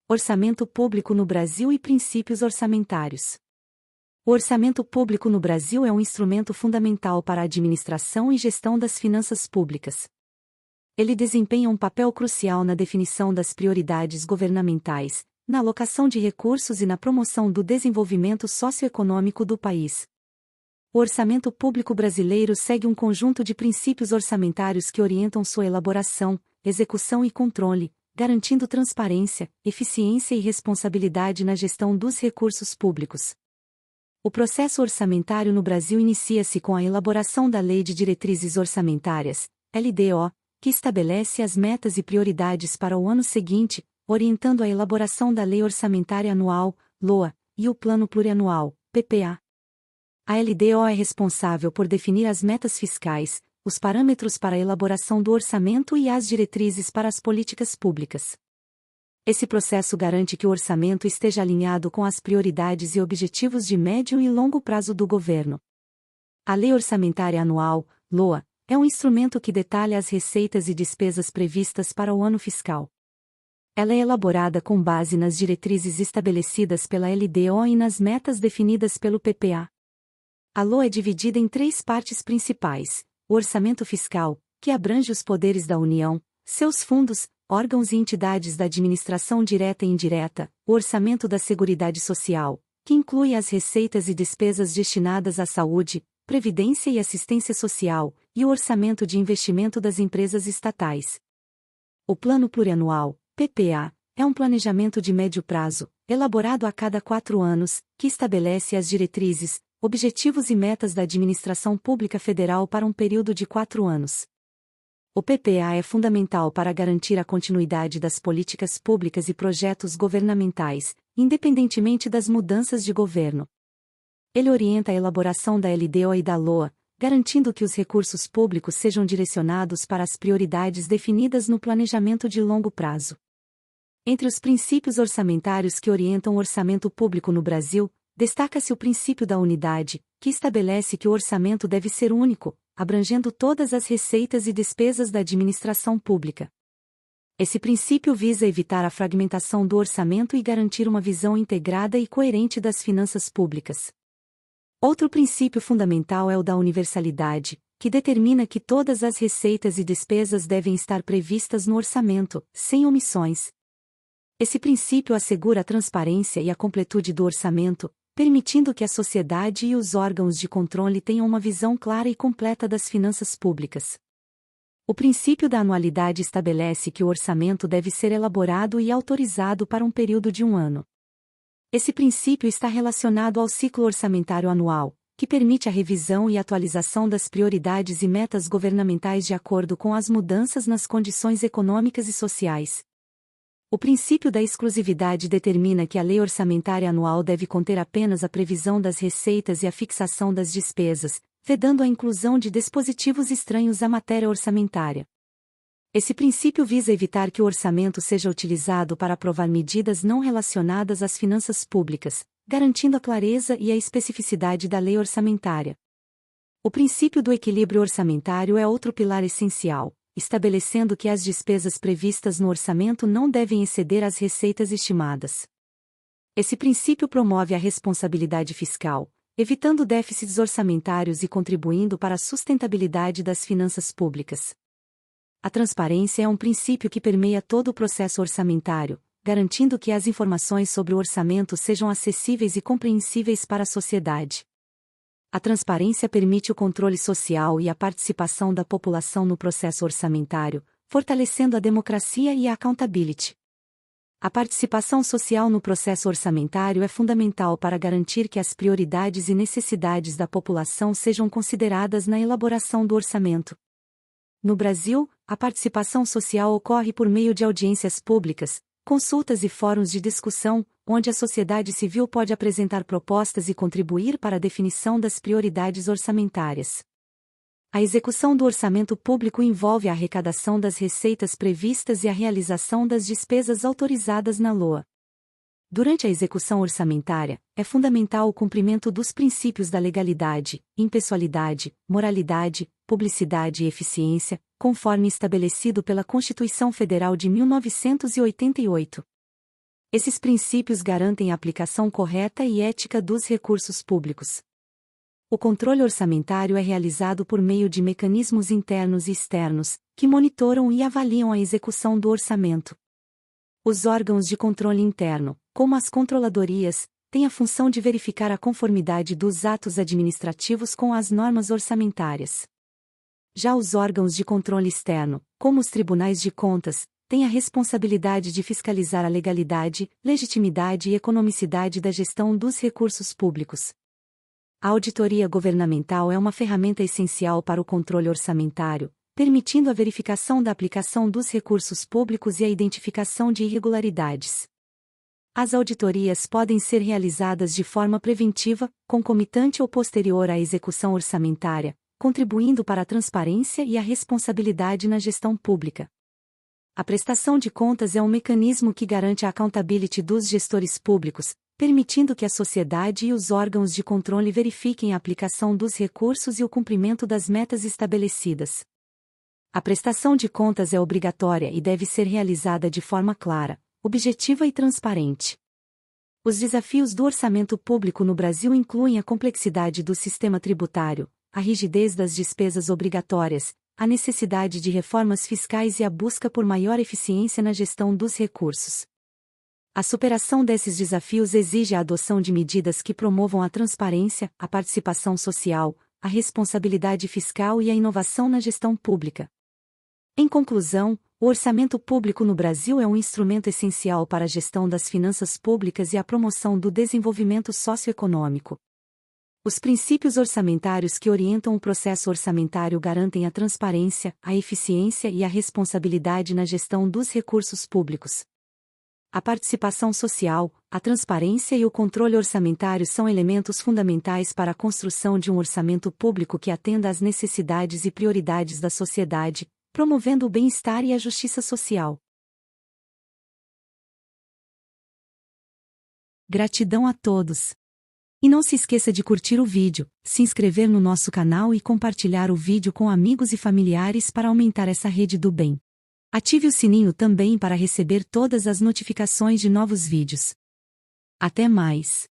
Orçamento público no Brasil e princípios orçamentários. O orçamento público no Brasil é um instrumento fundamental para a administração e gestão das finanças públicas. Ele desempenha um papel crucial na definição das prioridades governamentais, na alocação de recursos e na promoção do desenvolvimento socioeconômico do país. O orçamento público brasileiro segue um conjunto de princípios orçamentários que orientam sua elaboração, execução e controle, garantindo transparência, eficiência e responsabilidade na gestão dos recursos públicos. O processo orçamentário no Brasil inicia-se com a elaboração da Lei de Diretrizes Orçamentárias, LDO, que estabelece as metas e prioridades para o ano seguinte, orientando a elaboração da Lei Orçamentária Anual, LOA, e o Plano Plurianual, PPA. A LDO é responsável por definir as metas fiscais, os parâmetros para a elaboração do orçamento e as diretrizes para as políticas públicas. Esse processo garante que o orçamento esteja alinhado com as prioridades e objetivos de médio e longo prazo do governo. A Lei Orçamentária Anual, LOA, é um instrumento que detalha as receitas e despesas previstas para o ano fiscal. Ela é elaborada com base nas diretrizes estabelecidas pela LDO e nas metas definidas pelo PPA. A LOA é dividida em 3 partes principais: o orçamento fiscal, que abrange os poderes da União, seus fundos, órgãos e entidades da administração direta e indireta, o orçamento da Seguridade Social, que inclui as receitas e despesas destinadas à saúde, previdência e assistência social, e o orçamento de investimento das empresas estatais. O Plano Plurianual, PPA, é um planejamento de médio prazo, elaborado a cada 4 anos, que estabelece as diretrizes, objetivos e metas da administração pública federal para um período de 4 anos. O PPA é fundamental para garantir a continuidade das políticas públicas e projetos governamentais, independentemente das mudanças de governo. Ele orienta a elaboração da LDO e da LOA, garantindo que os recursos públicos sejam direcionados para as prioridades definidas no planejamento de longo prazo. Entre os princípios orçamentários que orientam o orçamento público no Brasil, destaca-se o princípio da unidade, que estabelece que o orçamento deve ser único, abrangendo todas as receitas e despesas da administração pública. Esse princípio visa evitar a fragmentação do orçamento e garantir uma visão integrada e coerente das finanças públicas. Outro princípio fundamental é o da universalidade, que determina que todas as receitas e despesas devem estar previstas no orçamento, sem omissões. Esse princípio assegura a transparência e a completude do orçamento, permitindo que a sociedade e os órgãos de controle tenham uma visão clara e completa das finanças públicas. O princípio da anualidade estabelece que o orçamento deve ser elaborado e autorizado para um período de 1 ano. Esse princípio está relacionado ao ciclo orçamentário anual, que permite a revisão e atualização das prioridades e metas governamentais de acordo com as mudanças nas condições econômicas e sociais. O princípio da exclusividade determina que a lei orçamentária anual deve conter apenas a previsão das receitas e a fixação das despesas, vedando a inclusão de dispositivos estranhos à matéria orçamentária. Esse princípio visa evitar que o orçamento seja utilizado para aprovar medidas não relacionadas às finanças públicas, garantindo a clareza e a especificidade da lei orçamentária. O princípio do equilíbrio orçamentário é outro pilar essencial, estabelecendo que as despesas previstas no orçamento não devem exceder as receitas estimadas. Esse princípio promove a responsabilidade fiscal, evitando déficits orçamentários e contribuindo para a sustentabilidade das finanças públicas. A transparência é um princípio que permeia todo o processo orçamentário, garantindo que as informações sobre o orçamento sejam acessíveis e compreensíveis para a sociedade. A transparência permite o controle social e a participação da população no processo orçamentário, fortalecendo a democracia e a accountability. A participação social no processo orçamentário é fundamental para garantir que as prioridades e necessidades da população sejam consideradas na elaboração do orçamento. No Brasil, a participação social ocorre por meio de audiências públicas, consultas e fóruns de discussão, onde a sociedade civil pode apresentar propostas e contribuir para a definição das prioridades orçamentárias. A execução do orçamento público envolve a arrecadação das receitas previstas e a realização das despesas autorizadas na LOA. Durante a execução orçamentária, é fundamental o cumprimento dos princípios da legalidade, impessoalidade, moralidade, publicidade e eficiência, conforme estabelecido pela Constituição Federal de 1988. Esses princípios garantem a aplicação correta e ética dos recursos públicos. O controle orçamentário é realizado por meio de mecanismos internos e externos, que monitoram e avaliam a execução do orçamento. Os órgãos de controle interno, como as controladorias, têm a função de verificar a conformidade dos atos administrativos com as normas orçamentárias. Já os órgãos de controle externo, como os tribunais de contas, têm a responsabilidade de fiscalizar a legalidade, legitimidade e economicidade da gestão dos recursos públicos. A auditoria governamental é uma ferramenta essencial para o controle orçamentário, permitindo a verificação da aplicação dos recursos públicos e a identificação de irregularidades. As auditorias podem ser realizadas de forma preventiva, concomitante ou posterior à execução orçamentária, contribuindo para a transparência e a responsabilidade na gestão pública. A prestação de contas é um mecanismo que garante a accountability dos gestores públicos, permitindo que a sociedade e os órgãos de controle verifiquem a aplicação dos recursos e o cumprimento das metas estabelecidas. A prestação de contas é obrigatória e deve ser realizada de forma clara, objetiva e transparente. Os desafios do orçamento público no Brasil incluem a complexidade do sistema tributário, a rigidez das despesas obrigatórias, a necessidade de reformas fiscais e a busca por maior eficiência na gestão dos recursos. A superação desses desafios exige a adoção de medidas que promovam a transparência, a participação social, a responsabilidade fiscal e a inovação na gestão pública. Em conclusão, o orçamento público no Brasil é um instrumento essencial para a gestão das finanças públicas e a promoção do desenvolvimento socioeconômico. Os princípios orçamentários que orientam o processo orçamentário garantem a transparência, a eficiência e a responsabilidade na gestão dos recursos públicos. A participação social, a transparência e o controle orçamentário são elementos fundamentais para a construção de um orçamento público que atenda às necessidades e prioridades da sociedade, promovendo o bem-estar e a justiça social. Gratidão a todos! E não se esqueça de curtir o vídeo, se inscrever no nosso canal e compartilhar o vídeo com amigos e familiares para aumentar essa rede do bem. Ative o sininho também para receber todas as notificações de novos vídeos. Até mais!